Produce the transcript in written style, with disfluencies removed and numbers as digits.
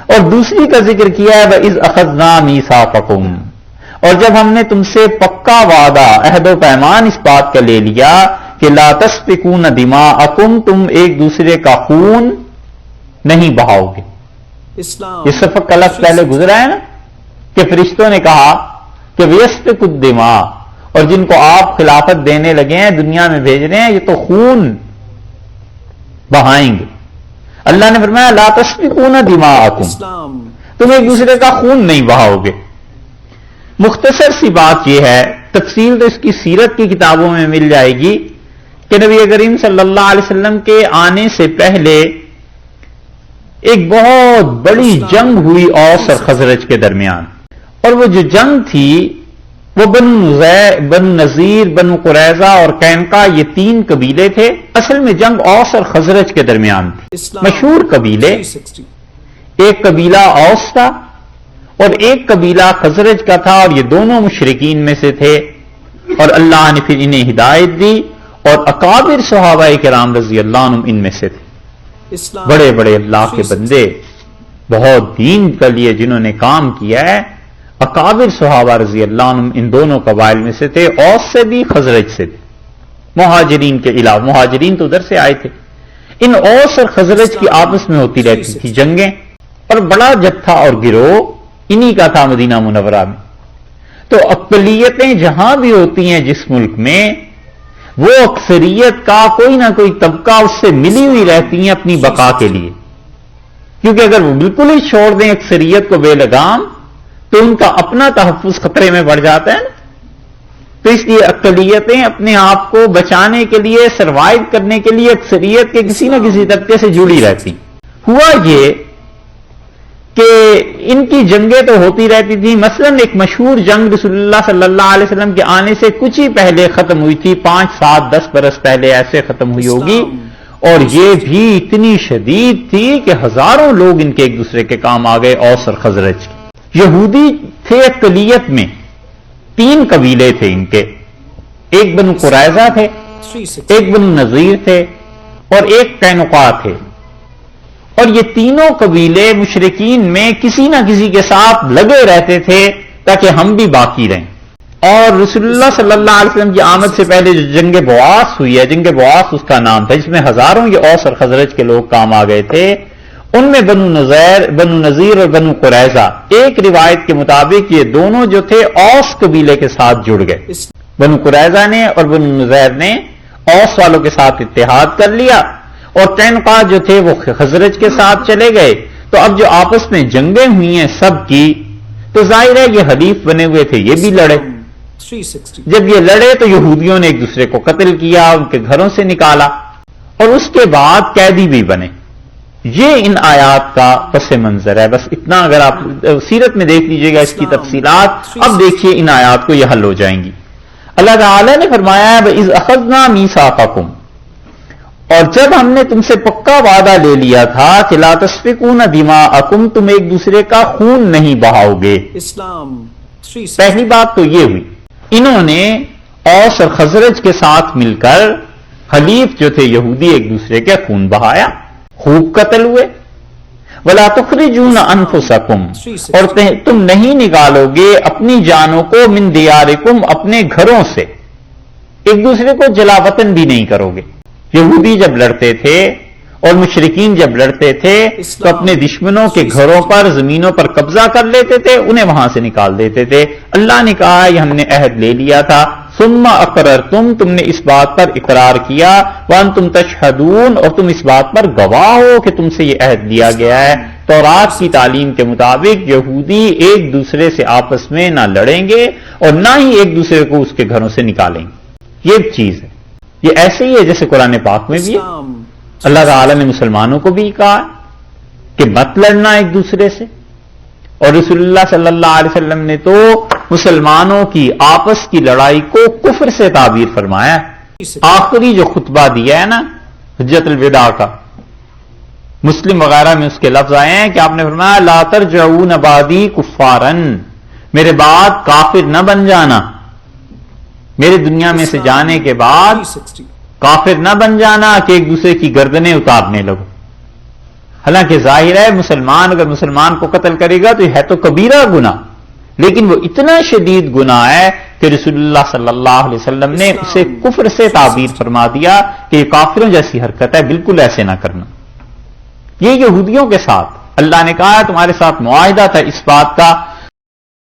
اور دوسری کا ذکر کیا ہے وَإِذْ أَخَذْنَا مِيثَاقَكُمْ، اور جب ہم نے تم سے پکا وعدہ عہد و پیمان اس بات کا لے لیا کہ لا تسفکون دماءکم، تم ایک دوسرے کا خون نہیں بہاؤ گے۔ یہ سفک کا لفظ پہلے گزرا ہے نا کہ فرشتوں نے کہا کہ وَيَسْفِكُ الدِّمَاء، اور جن کو آپ خلافت دینے لگے ہیں، دنیا میں بھیج رہے ہیں، یہ تو خون بہائیں گے۔ اللہ نے فرمایا لا تسفکون دماءکم، تم ایک دوسرے کا خون نہیں بہاؤ گے۔ مختصر سی بات یہ ہے، تفصیل تو اس کی سیرت کی کتابوں میں مل جائے گی کہ نبی کریم صلی اللہ علیہ وسلم کے آنے سے پہلے ایک بہت بڑی جنگ ہوئی اوس اور خزرج کے درمیان، اور وہ جو جنگ تھی وہ بنو نذیر، بنو قریظہ اور قینقاع، یہ تین قبیلے تھے۔ اصل میں جنگ اوس اور خزرج کے درمیان تھی۔ مشہور قبیلے، ایک قبیلہ اوس تھا اور ایک قبیلہ خزرج کا تھا، اور یہ دونوں مشرکین میں سے تھے، اور اللہ نے پھر انہیں ہدایت دی، اور اکابر صحابہ کرام رضی اللہ عنہم ان میں سے تھے، بڑے بڑے اللہ کے بندے، بہت دین کے لیے جنہوں نے کام کیا ہے، اکابر صحابہ رضی اللہ عنہم ان دونوں قبائل میں سے تھے، اوس سے بھی خزرج سے تھے، مہاجرین کے علاوہ، مہاجرین تو ادھر سے آئے تھے۔ ان اوس اور خزرج کی آپس میں ہوتی رہتی تھی جنگیں، اور بڑا جتھا اور گروہ انہی کا تھا مدینہ منورہ میں۔ تو اقلیتیں جہاں بھی ہوتی ہیں جس ملک میں، وہ اکثریت کا کوئی نہ کوئی طبقہ اس سے ملی ہوئی رہتی ہیں اپنی بقا کے لیے، کیونکہ اگر وہ بالکل ہی چھوڑ دیں اکثریت کو بے لگام تو ان کا اپنا تحفظ خطرے میں بڑھ جاتا ہے نا۔ تو اس لیے اقلیتیں اپنے آپ کو بچانے کے لیے، سروائیو کرنے کے لیے اکثریت کے کسی نہ کسی طبقے سے جڑی رہتی۔ ہوا یہ کہ ان کی جنگیں تو ہوتی رہتی تھیں، مثلا ایک مشہور جنگ رسول اللہ صلی اللہ علیہ وسلم کے آنے سے کچھ ہی پہلے ختم ہوئی تھی، 5، 7، 10 برس پہلے ایسے ختم ہوئی ہوگی، اور یہ بھی اتنی شدید تھی کہ ہزاروں لوگ ان کے ایک دوسرے کے کام آ گئے، اوس اور خزرج کے۔ یہودی تھے اقلیت میں، 3 قبیلے تھے ان کے، ایک بنو قریظہ تھے، ایک بنو نذیر تھے، اور ایک قینقاع تھے، اور یہ تینوں قبیلے مشرکین میں کسی نہ کسی کے ساتھ لگے رہتے تھے تاکہ ہم بھی باقی رہیں۔ اور رسول اللہ صلی اللہ علیہ وسلم کی آمد سے پہلے جو جنگ بواس ہوئی ہے، جنگ بواس اس کا نام تھا، جس میں ہزاروں یہ اوس اور خزرج کے لوگ کام آ گئے تھے، ان میں بنو نذیر اور بنو قریظہ، ایک روایت کے مطابق یہ دونوں جو تھے اوس قبیلے کے ساتھ جڑ گئے۔ بنو قریظہ نے اور بنو نذیر نے اوس والوں کے ساتھ اتحاد کر لیا، اور قینقاع جو تھے وہ خزرج کے ساتھ چلے گئے۔ تو اب جو آپس میں جنگیں ہوئی ہیں سب کی، تو ظاہر ہے یہ حلیف بنے ہوئے تھے، یہ بھی لڑے۔ جب یہ لڑے تو یہودیوں نے ایک دوسرے کو قتل کیا، ان کے گھروں سے نکالا، اور اس کے بعد قیدی بھی بنے۔ یہ ان آیات کا پس منظر ہے۔ بس اتنا اگر آپ سیرت میں دیکھ لیجئے گا اس کی تفصیلات، اب دیکھیے ان آیات کو یہ حل ہو جائیں گی۔ اللہ تعالیٰ نے فرمایا ہے وَإِذْ أَخَذْنَا مِيثَاقَكُمْ، اور جب ہم نے تم سے پکا وعدہ لے لیا تھا کہ لا تسفکون دماءکم، تم ایک دوسرے کا خون نہیں بہاؤ گے۔ پہلی بات تو یہ ہوئی، انہوں نے اوس اور خزرج کے ساتھ مل کر حلیف جو تھے یہودی ایک دوسرے کے خون بہایا، خوب قتل ہوئے۔ وَلَا تُخْرِجُونَ أَنفُسَكُمْ، اور تم نہیں نکالو گے اپنی جانوں کو من دیارکم، اپنے گھروں سے، ایک دوسرے کو جلا وطن بھی نہیں کرو گے۔ یہودی جب لڑتے تھے اور مشرکین جب لڑتے تھے تو اپنے دشمنوں کے گھروں پر، زمینوں پر قبضہ کر لیتے تھے، انہیں وہاں سے نکال دیتے تھے۔ اللہ نے کہا یہ ہم نے عہد لے لیا تھا، ثم اقررتم، تم نے اس بات پر اقرار کیا، وانتم تشہدون، اور تم اس بات پر گواہ ہو کہ تم سے یہ عہد لیا گیا ہے۔ تورات کی تعلیم کے مطابق یہودی ایک دوسرے سے آپس میں نہ لڑیں گے اور نہ ہی ایک دوسرے کو اس کے گھروں سے نکالیں گے۔ یہ ایک چیز ہے، یہ ایسے ہی ہے جیسے قرآن پاک میں بھی ہے، اللہ تعالی نے مسلمانوں کو بھی کہا کہ مت لڑنا ایک دوسرے سے، اور رسول اللہ صلی اللہ علیہ وسلم نے تو مسلمانوں کی آپس کی لڑائی کو کفر سے تعبیر فرمایا ہے۔ آخری جو خطبہ دیا ہے نا حجت الوداع کا، مسلم وغیرہ میں اس کے لفظ آئے ہیں کہ آپ نے فرمایا لا ترجعون بعدی کفارن، میرے بعد کافر نہ بن جانا، میرے دنیا میں سے جانے کے بعد کافر نہ بن جانا کہ ایک دوسرے کی گردنیں اتارنے لگو۔ حالانکہ ظاہر ہے مسلمان اگر مسلمان کو قتل کرے گا تو یہ ہے تو کبیرہ گناہ، لیکن وہ اتنا شدید گناہ ہے کہ رسول اللہ صلی اللہ علیہ وسلم نے اسے کفر سے تعبیر فرما دیا کہ یہ کافروں جیسی حرکت ہے، بالکل ایسے نہ کرنا۔ یہ یہودیوں کے ساتھ اللہ نے کہا تمہارے ساتھ معاہدہ تھا اس بات کا